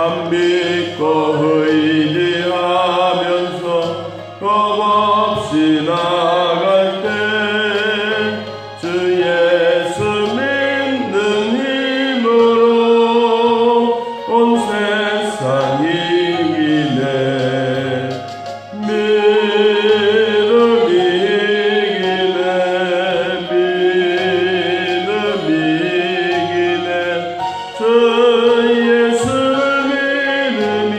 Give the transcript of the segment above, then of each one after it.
참 믿고 의지하면서 겁없이 나갈 때 주 예수 믿는 힘으로 온 세상 이기네. 믿음이 이기네. 믿음이 이기네. 주 예수 믿음이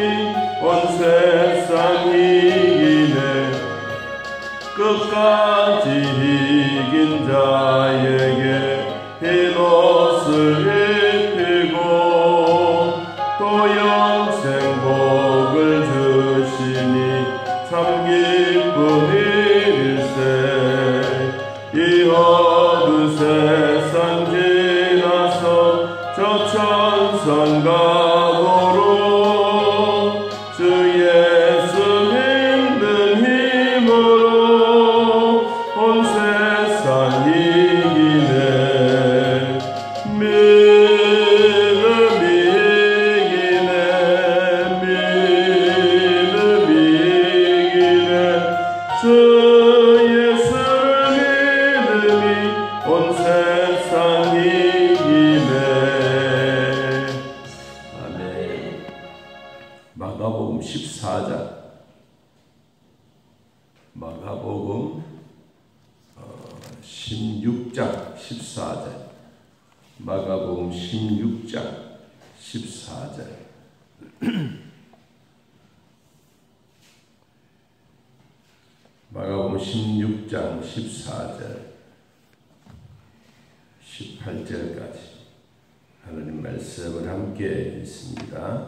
온 세상 이기네. 끝까지 이긴 자에게 흰 옷을 입히고 또 영생 복을 주시니 참 기쁜 일일세. 이 어두운 세상 지나서 저 천성각으로 주 예수 믿는 힘으로 온 세상 이기네. 믿음이 이기네. 믿음이 이기네. 주 예수를 믿음이 온 세상 이기네. 아멘. 마가복음 14장, 마가복음 16장 14절, 마가복음 16장 14절. 마가복음 16장 14절 18절까지 하나님 말씀을 함께 읽습니다.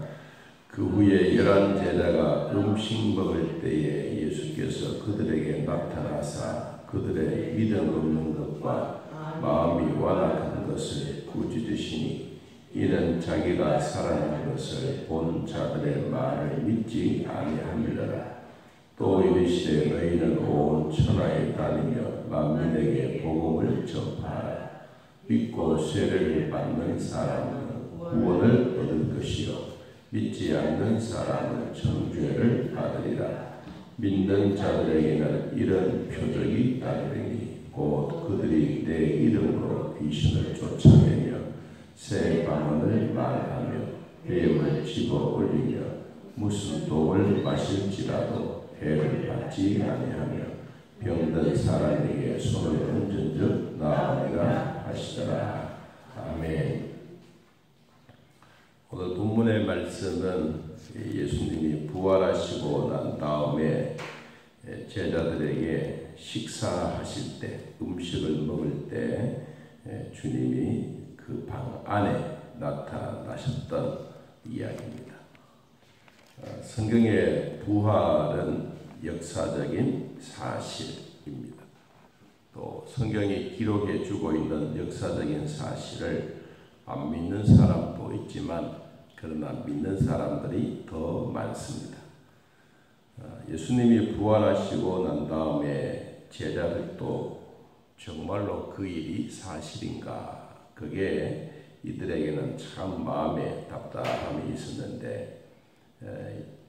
그 후에 11 제자가 음식 먹을 때에 예수께서 그들에게 나타나사 그들의 믿음 없는 것과 마음이 완악한 것을 꾸짖으시니 이는 자기가 살아난 것을 본 자들의 말을 믿지 아니함이라. 또 이르시되 너희는 온 천하에 다니며 만민에게 복음을 전파하라. 믿고 세례를 받는 사람은 구원을 얻을 것이요 믿지 않는 사람은 정죄를 받으리라. 믿는 자들에게는 이런 표적이 따르리니 곧 그들이 내 이름으로 귀신을 쫓아내며 새 방언을 말하며 뱀을 집어 올리며 무슨 독을 마실지라도 해를 받지 아니하며 병든 사람에게 손을 얹은즉 나으리라 하시더라. 아멘. 오늘 본문의 말씀은 예수님이 부활하시고 난 다음에 제자들에게 식사하실 때, 음식을 먹을 때 주님이 그 방 안에 나타나셨던 이야기입니다. 성경의 부활은 역사적인 사실입니다. 또 성경이 기록해 주고 있는 역사적인 사실을 안 믿는 사람도 있지만 그러나 믿는 사람들이 더 많습니다. 예수님이 부활하시고 난 다음에 제자들도 정말로 그 일이 사실인가? 그게 이들에게는 참 마음에 답답함이 있었는데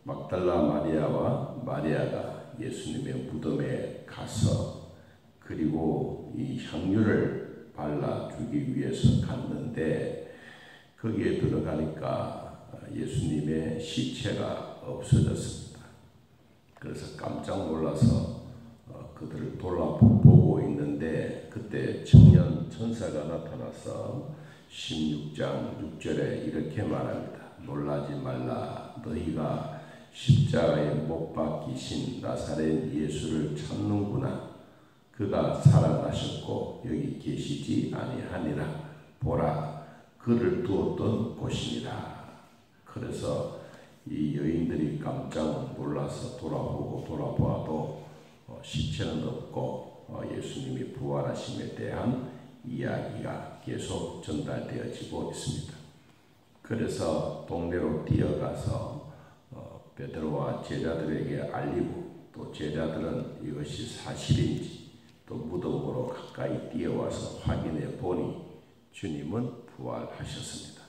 막달라 마리아와 마리아가 예수님의 무덤에 가서 그리고 이 향유를 발라주기 위해서 갔는데 거기에 들어가니까 예수님의 시체가 없어졌습니다. 그래서 깜짝 놀라서 그들을 돌아보고 있는데 그때 청년 천사가 나타나서 16장 6절에 이렇게 말합니다. 놀라지 말라. 너희가 십자가에 못 박히신 나사렛 예수를 찾는구나. 그가 살아나셨고 여기 계시지 아니하니라. 보라, 그를 두었던 곳이니라. 그래서 이 여인들이 깜짝 놀라서 돌아보아도 시체는 없고 예수님이 부활하심에 대한 이야기가 계속 전달되어지고 있습니다. 그래서 동네로 뛰어가서 베드로와 제자들에게 알리고 또 제자들은 이것이 사실인지 또 무덤으로 가까이 뛰어와서 확인해 보니 주님은 부활하셨습니다.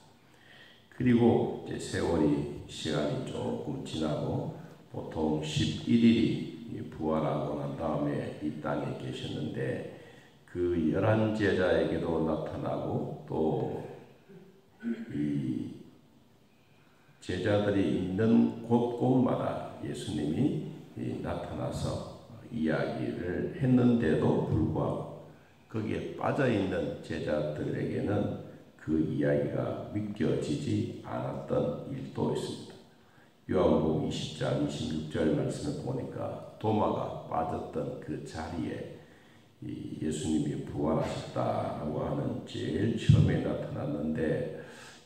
그리고 이제 시간이 조금 지나고 보통 11일이 부활하고 난 다음에 이 땅에 계셨는데 그 11 제자에게도 나타나고 또 이 제자들이 있는 곳곳마다 예수님이 나타나서 이야기를 했는데도 불구하고 거기에 빠져있는 제자들에게는 그 이야기가 믿겨지지 않았던 일도 있습니다. 요한복음 20장 26절 말씀을 보니까 도마가 빠졌던 그 자리에 예수님이 부활하셨다라고 하는 제일 처음에 나타났는데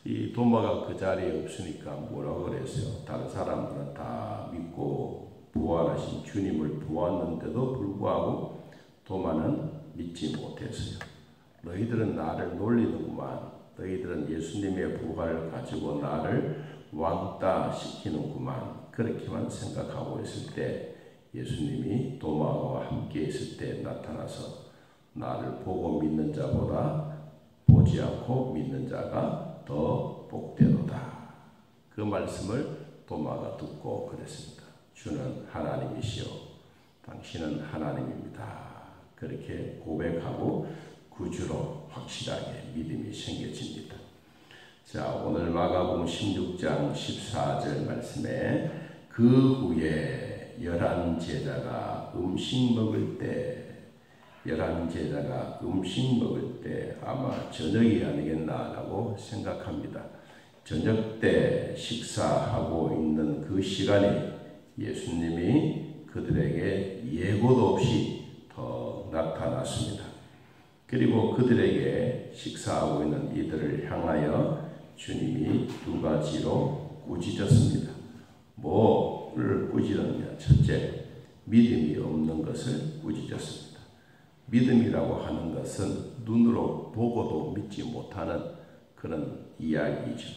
이 도마가 그 자리에 없으니까 뭐라고 그랬어요? 다른 사람들은 다 믿고 부활하신 주님을 보았는데도 불구하고 도마는 믿지 못했어요. 너희들은 나를 놀리는구만. 너희들은 예수님의 부활을 가지고 나를 왕따 시키는구만. 그렇게만 생각하고 있을 때 예수님이 도마와 함께 있을 때 나타나서 나를 보고 믿는 자보다 보지 않고 믿는 자가 더 복되도다. 그 말씀을 도마가 듣고 그랬습니다. 주는 하나님이시오. 당신은 하나님입니다. 그렇게 고백하고 구주로 확실하게 믿음이 생겨집니다. 자, 오늘 마가복음 16장 14절 말씀에 그 후에 11 제자가 음식 먹을 때 11 제자가 음식 먹을 때 아마 저녁이 아니겠나라고 생각합니다. 저녁 때 식사하고 있는 그 시간에 예수님이 그들에게 예고도 없이 더 나타났습니다. 그리고 그들에게 식사하고 있는 이들을 향하여 주님이 두 가지로 꾸짖었습니다. 뭐를 꾸짖었냐? 첫째, 믿음이 없는 것을 꾸짖었습니다. 믿음이라고 하는 것은 눈으로 보고도 믿지 못하는 그런 이야기죠.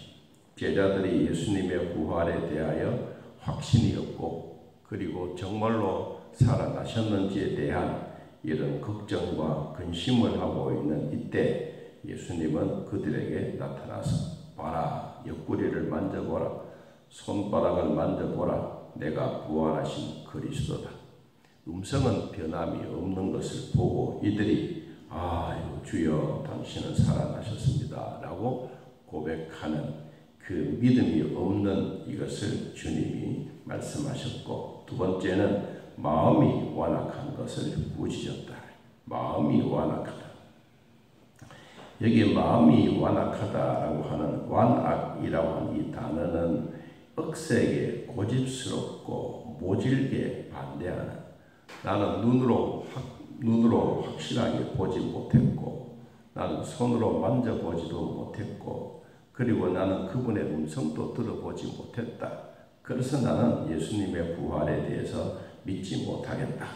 제자들이 예수님의 부활에 대하여 확신이 없고 그리고 정말로 살아나셨는지에 대한 이런 걱정과 근심을 하고 있는 이때 예수님은 그들에게 나타나서 봐라, 옆구리를 만져보라, 손바닥을 만져보라, 내가 부활하신 그리스도다. 음성은 변함이 없는 것을 보고 이들이 아유 주여 당신은 살아나셨습니다 라고 고백하는 그 믿음이 없는 이것을 주님이 말씀하셨고, 두 번째는 마음이 완악한 것을 꾸짖었다. 마음이 완악하다. 여기 마음이 완악하다라고 하는 완악이라고 하는 이 단어는 억세게 고집스럽고 모질게 반대하는, 나는 눈으로 확실하게 보지 못했고 나는 손으로 만져보지도 못했고 그리고 나는 그분의 음성도 들어보지 못했다. 그래서 나는 예수님의 부활에 대해서 믿지 못하겠다.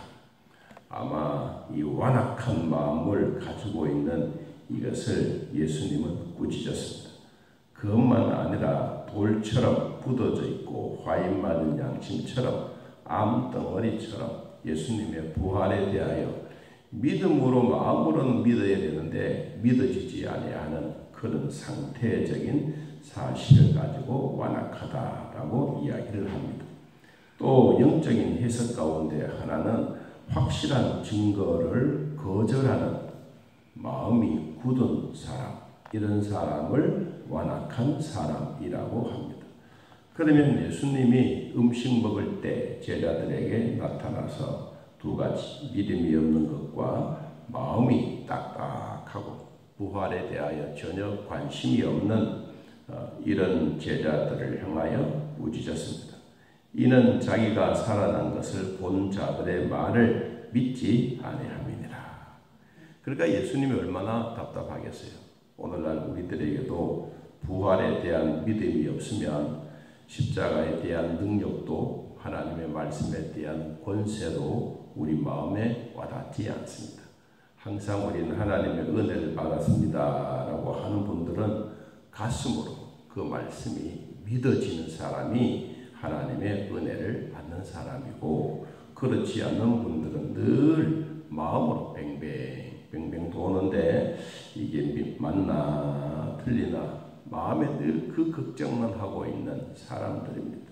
아마 이 완악한 마음을 가지고 있는 이것을 예수님은 꾸짖었습니다. 그것만 아니라 돌처럼 굳어져 있고 화인 맞은 양심처럼 암덩어리처럼 예수님의 부활에 대하여 믿음으로 마음으로는 믿어야 되는데 믿어지지 아니하는 그런 상태적인 사실을 가지고 완악하다라고 이야기를 합니다. 또 영적인 해석 가운데 하나는 확실한 증거를 거절하는 마음이 굳은 사람, 이런 사람을 완악한 사람이라고 합니다. 그러면 예수님이 음식 먹을 때 제자들에게 나타나서 두 가지, 믿음이 없는 것과 마음이 딱딱하고 부활에 대하여 전혀 관심이 없는 이런 제자들을 향하여 꾸짖었습니다. 이는 자기가 살아난 것을 본 자들의 말을 믿지 아니함이니라. 그러니까 예수님이 얼마나 답답하겠어요. 오늘날 우리들에게도 부활에 대한 믿음이 없으면 십자가에 대한 능력도 하나님의 말씀에 대한 권세도 우리 마음에 와닿지 않습니다. 항상 우리는 하나님의 은혜를 받았습니다 라고 하는 분들은 가슴으로 그 말씀이 믿어지는 사람이 하나님의 은혜를 받는 사람이고, 그렇지 않는 분들은 늘 마음으로 뱅뱅 도는데 이게 맞나 틀리나 마음에 늘 그 걱정만 하고 있는 사람들입니다.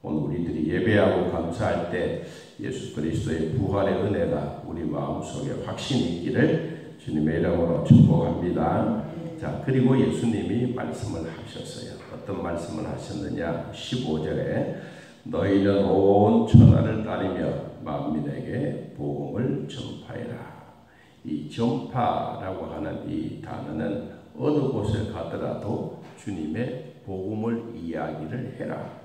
오늘 우리들이 예배하고 감사할 때 예수 그리스도의 부활의 은혜가 우리 마음속에 확신이 있기를 주님의 이름으로 축복합니다. 자, 그리고 예수님이 말씀을 하셨어요. 어떤 말씀을 하셨느냐? 15절에 너희는 온 천하를 다니며 만민에게 복음을 전파해라. 이 전파라고 하는 이 단어는 어느 곳에 가더라도 주님의 복음을 이야기를 해라.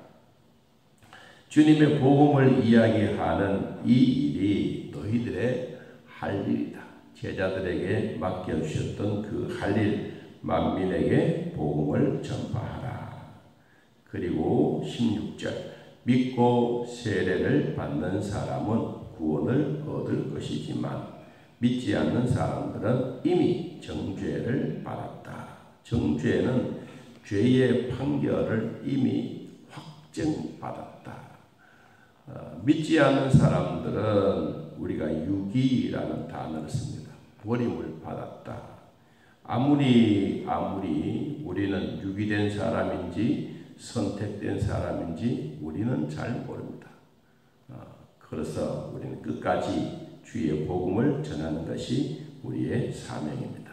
주님의 복음을 이야기하는 이 일이 너희들의 할 일이다. 제자들에게 맡겨주셨던 그 할 일, 만민에게 복음을 전파하라. 그리고 16절, 믿고 세례를 받는 사람은 구원을 얻을 것이지만 믿지 않는 사람들은 이미 정죄를 받았다. 정죄는 죄의 판결을 이미 확정받았다. 믿지 않는 사람들은 우리가 유기라는 단어를 씁니다. 버림을 받았다. 아무리 우리는 유기된 사람인지 선택된 사람인지 우리는 잘 모릅니다. 그래서 우리는 끝까지 주의 복음을 전하는 것이 우리의 사명입니다.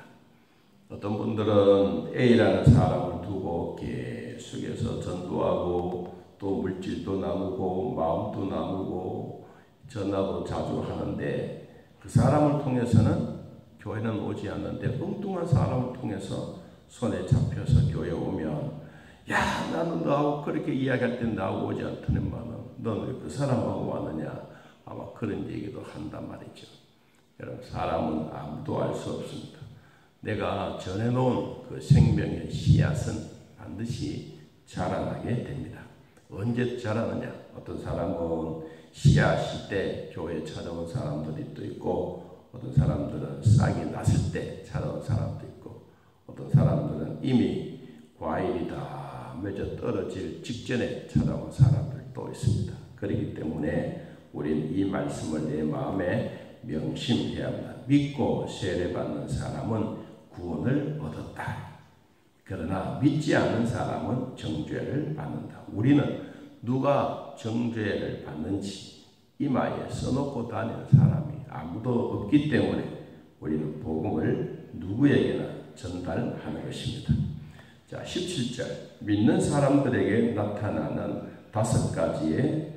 어떤 분들은 A라는 사람을 두고 계속해서 전도하고 또 물질도 나누고 마음도 나누고 전화도 자주 하는데 그 사람을 통해서는 교회는 오지 않는데 엉뚱한 사람을 통해서 손에 잡혀서 교회 오면 야 나는 너하고 그렇게 이야기할 때 나하고 오지 않더니만은 너는 왜 그 사람하고 왔느냐 아마 그런 얘기도 한단 말이죠. 여러분 사람은 아무도 알 수 없습니다. 내가 전해놓은 그 생명의 씨앗은 반드시 자라나게 됩니다. 언제 자라느냐? 어떤 사람은 씨앗일 때 교회에 찾아온 사람들이 또 있고 어떤 사람들은 싹이 났을 때 찾아온 사람도 있고 어떤 사람들은 이미 과일이 다 맺어 떨어질 직전에 찾아온 사람들도 있습니다. 그렇기 때문에 우리는 이 말씀을 내 마음에 명심해야 합니다. 믿고 세례받는 사람은 구원을 얻었다. 그러나 믿지 않는 사람은 정죄를 받는다. 우리는 누가 정죄를 받는지 이마에 써놓고 다니는 사람이 아무도 없기 때문에 우리는 복음을 누구에게나 전달하는 것입니다. 자, 17절 믿는 사람들에게 나타나는 5가지의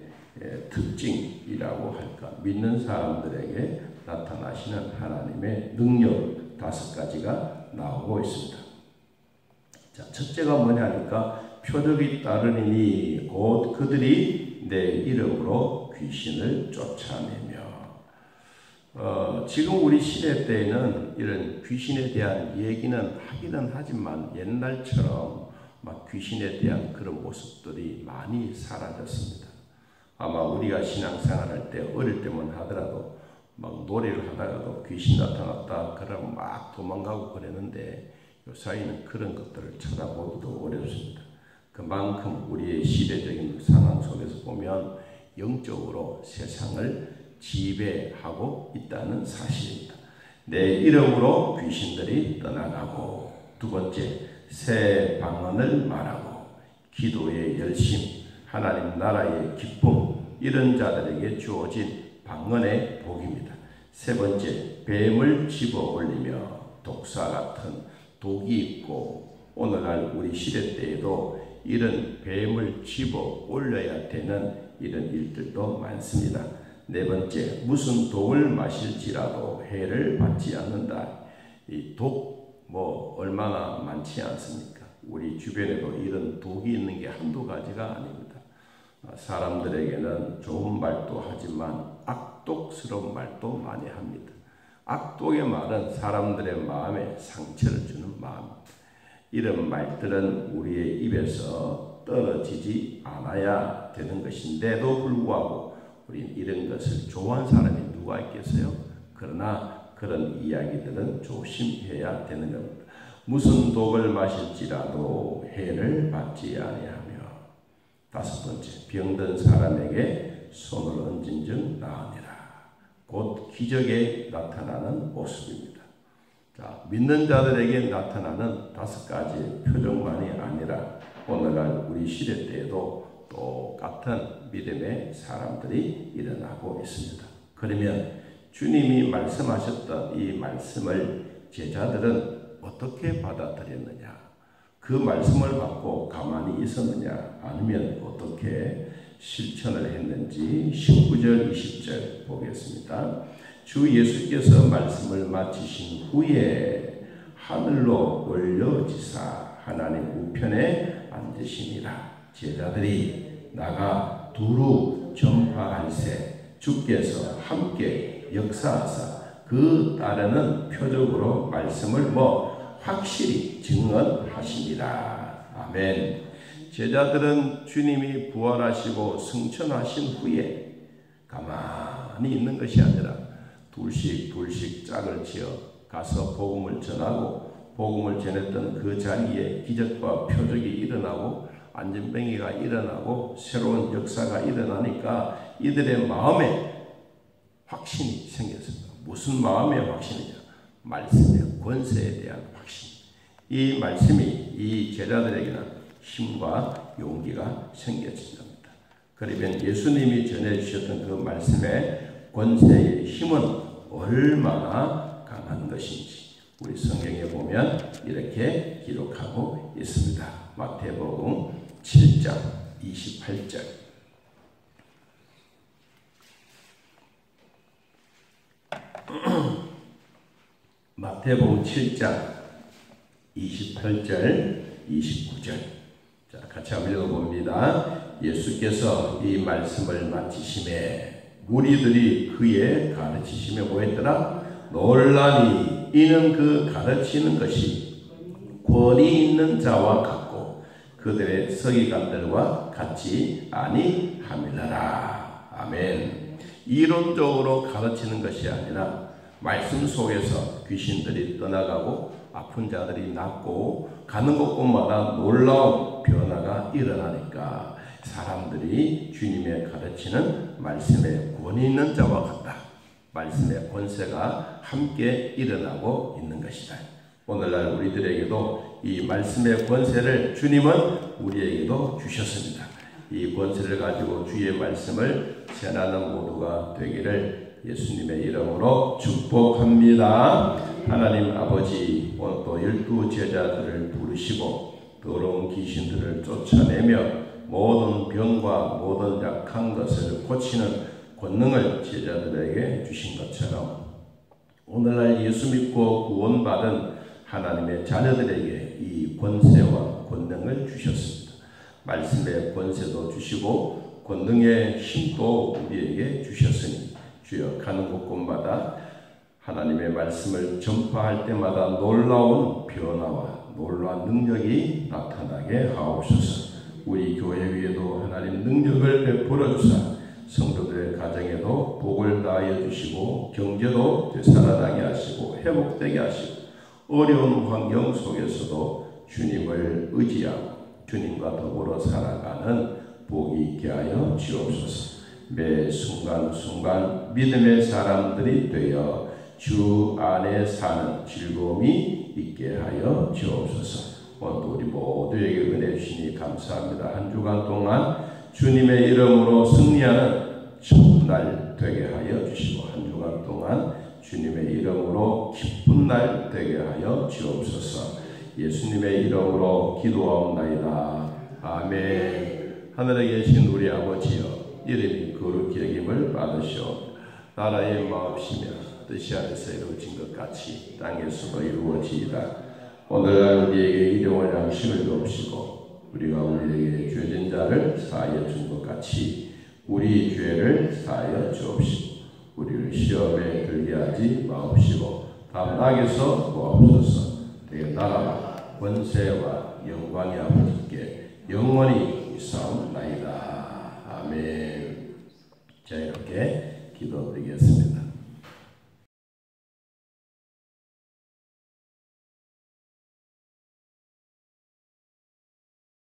특징이라고 할까? 믿는 사람들에게 나타나시는 하나님의 능력 5가지가 나오고 있습니다. 자, 첫째가 뭐냐 하니까 표적이 따르니 곧 그들이 내 이름으로 귀신을 쫓아내며 지금 우리 시대 때에는 이런 귀신에 대한 얘기는 하기는 하지만 옛날처럼 막 귀신에 대한 그런 모습들이 많이 사라졌습니다. 아마 우리가 신앙생활할 때 어릴 때만 하더라도 막 노래를 하다가도 귀신 나타났다 그러면 막 도망가고 그랬는데 요사이는 그런 것들을 찾아보기도 어렵습니다. 그만큼 우리의 시대적인 상황 속에서 보면 영적으로 세상을 지배하고 있다는 사실입니다. 내 이름으로 귀신들이 떠나가고 두 번째 새 방언을 말하고 기도의 열심 하나님 나라의 기쁨 이런 자들에게 주어진 방언의 복입니다. 세 번째 뱀을 집어 올리며 독사 같은 독이 있고 오늘날 우리 시대 때에도 이런 뱀을 집어 올려야 되는 이런 일들도 많습니다. 네 번째 무슨 독을 마실지라도 해를 받지 않는다. 이 독 얼마나 많지 않습니까? 우리 주변에도 이런 독이 있는 게 한두 가지가 아닙니다. 사람들에게는 좋은 말도 하지만 악독스러운 말도 많이 합니다. 악독의 말은 사람들의 마음에 상처를 주는 마음입니다. 이런 말들은 우리의 입에서 떨어지지 않아야 되는 것인데도 불구하고 우리는 이런 것을 좋아하는 사람이 누가 있겠어요? 그러나 그런 이야기들은 조심해야 되는 겁니다. 무슨 독을 마실지라도 해를 받지 아니하며 다섯 번째 병든 사람에게 손을 얹은 즉 나으니라. 곧 기적에 나타나는 모습입니다. 자, 믿는 자들에게 나타나는 5가지 표정만이 아니라 오늘날 우리 시대 때에도 똑같은 믿음의 사람들이 일어나고 있습니다. 그러면 주님이 말씀하셨던 이 말씀을 제자들은 어떻게 받아들였느냐? 그 말씀을 받고 가만히 있었느냐? 아니면 어떻게 실천을 했는지 19절, 20절 보겠습니다. 주 예수께서 말씀을 마치신 후에 하늘로 올려지사 하나님 우편에 앉으시니라. 제자들이 나가 두루 전파할세 주께서 함께 역사하사 그 따르는 표적으로 말씀을 확실히 증언하시니라. 아멘. 제자들은 주님이 부활하시고 승천하신 후에 가만히 있는 것이 아니라 둘씩 짝을 지어 가서 복음을 전하고 복음을 전했던 그 자리에 기적과 표적이 일어나고 안전병이가 일어나고 새로운 역사가 일어나니까 이들의 마음에 확신이 생겼습니다. 무슨 마음의 확신이냐? 말씀의 권세에 대한 확신. 이 말씀이 이 제자들에게는 힘과 용기가 생겨진답니다. 그러면 예수님이 전해주셨던 그 말씀의 권세의 힘은 얼마나 강한 것인지 우리 성경에 보면 이렇게 기록하고 있습니다. 마태복음 7장 28절. 마태복음 7장 28절 29절. 자, 같이 한번 읽어봅니다. 예수께서 이 말씀을 마치심에 무리들이 그의 가르치심에 뭐했더라? 놀라니 이는 그 가르치는 것이 권위 있는 자와 같고 그들의 서기관들과 같지 아니함이라. 아멘. 이론적으로 가르치는 것이 아니라 말씀 속에서 귀신들이 떠나가고 아픈 자들이 낫고 가는 곳곳마다 놀라운 변화가 일어나니까 사람들이 주님의 가르치는 말씀에 권위 있는 자와 같다. 말씀의 권세가 함께 일어나고 있는 것이다. 오늘날 우리들에게도 이 말씀의 권세를 주님은 우리에게도 주셨습니다. 이 권세를 가지고 주의 말씀을 전하는 모두가 되기를 예수님의 이름으로 축복합니다. 하나님 아버지, 오늘 또 12제자들을 부르시고 더러운 귀신들을 쫓아내며 모든 병과 모든 약한 것을 고치는 권능을 제자들에게 주신 것처럼 오늘날 예수 믿고 구원받은 하나님의 자녀들에게 이 권세와 권능을 주셨습니다. 말씀의 권세도 주시고 권능의 힘도 우리에게 주셨으니 주여 가는 곳곳마다 하나님의 말씀을 전파할 때마다 놀라운 변화와 놀라운 능력이 나타나게 하옵소서. 우리 교회 위에도 하나님 능력을 베풀어 주사 성도들의 가정에도 복을 다하여 주시고 경제도 되살아나게 하시고 회복되게 하시고 어려운 환경 속에서도 주님을 의지하고 주님과 더불어 살아가는 복이 있게 하여 주옵소서. 매 순간순간 믿음의 사람들이 되어 주 안에 사는 즐거움이 있게 하여 주옵소서. 오늘 우리 모두에게 은혜 주시니 감사합니다. 한 주간 동안 주님의 이름으로 승리하는 첫날 되게 하여 주시고 한 주간 동안 주님의 이름으로 기쁜 날 되게 하여 주옵소서. 예수님의 이름으로 기도하옵나이다. 아멘. 하늘에 계신 우리 아버지여, 이름이 거룩히 여김을 받으시오. 나라의 마옵시며 뜻이 하늘에서 이루어진 것 같이 땅에서도 이루어지이다. 오늘날 우리에게 일용할 양식을 주옵시고 우리가 우리에게 죄진 자를 사하여 준 것 같이 우리 죄를 사하여 주옵시고 우리를 시험에 들게 하지 마옵시고 다만 악에서 구하옵소서. 내 나라와 권세와 영광이 아버지께 영원히 있사옵나이다. 아멘. 자, 이렇게 기도드리겠습니다.